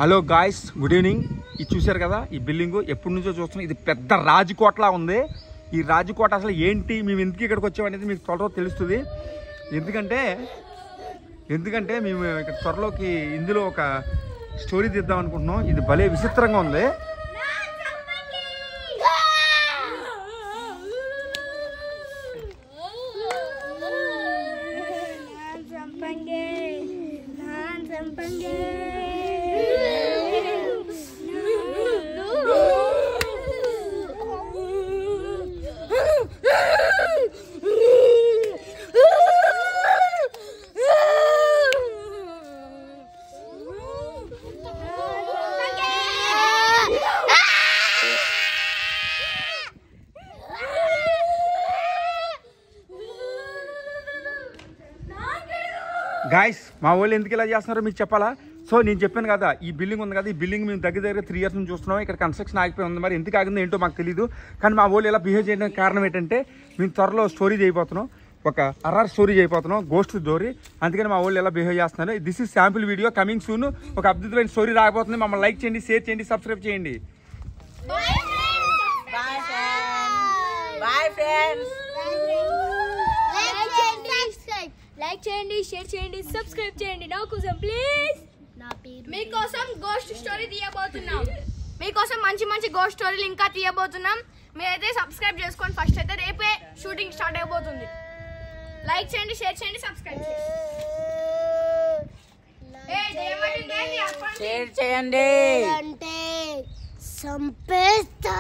Hello guys, good evening. ఇది చూశారు కదా, ఈ బిల్డింగ్ ఎప్పటి నుంచో చూస్తున్నాం. ఇది పెద్ద రాజకోటలా ఉంది. ఈ రాజకోట అసలు ఏంటి, మేము ఎందుకు ఇక్కడికి వచ్చామనేది మీకు త్వరలో తెలుస్తుంది. ఎందుకంటే మేము ఇక్కడ త్వరలోకి ఇందులో ఒక స్టోరీ తీద్దాం అనుకుంటున్నాం. ఇది భలే విచిత్రంగా ఉంది. గాయస్, మా వాళ్ళు ఎందుకు ఇలా చేస్తున్నారో మీకు చెప్పాలా? సో నేను చెప్పాను కదా, ఈ బిల్డింగ్ ఉంది కదా, ఈ బిల్డింగ్ మేము దగ్గర 3 years నుంచి చూస్తున్నాం. ఇక్కడ కన్స్ట్రక్షన్ ఆగిపోయి ఉంది. మరి ఎందుకు ఆగిందో ఏంటో మాకు తెలియదు. కానీ మా వాళ్ళు ఇలా బిహేవ్ చేయడానికి కారణం ఏంటంటే, మేము త్వరలో స్టోరీ చేయబోతున్నాం, ఒక అర్రర్ స్టోరీ చేయబోతున్నాం, గోస్ట్ స్టోరీ. అందుకని మా వాళ్ళు ఎలా బిహేవ్ చేస్తున్నారు. This is sample video, coming soon. ఒక అద్భుతమైన స్టోరీ రాకపోతుంది. మమ్మల్ని లైక్ చేయండి, షేర్ చేయండి, సబ్స్క్రైబ్ చేయండి. లైక్ చేయండి, షేర్ చేయండి, సబ్స్క్రైబ్ చేయండి. నా కోసం ప్లీజ్. మీకోసం గోస్ట్ స్టోరీ తీయబోతున్నాం. మీకోసం మంచి మంచి గోస్ట్ స్టోరీలు ఇంకా తీయబోతున్నాం. మీరైతే సబ్స్క్రైబ్ చేసుకోండి. ఫస్ట్ అయితే రేపే షూటింగ్ స్టార్ట్ అయిపోతుంది. లైక్ చేయండి, షేర్ చేయండి, సబ్స్క్రైబ్ చేయండి. షేర్ చేయండి అంటే సంపేస్తా.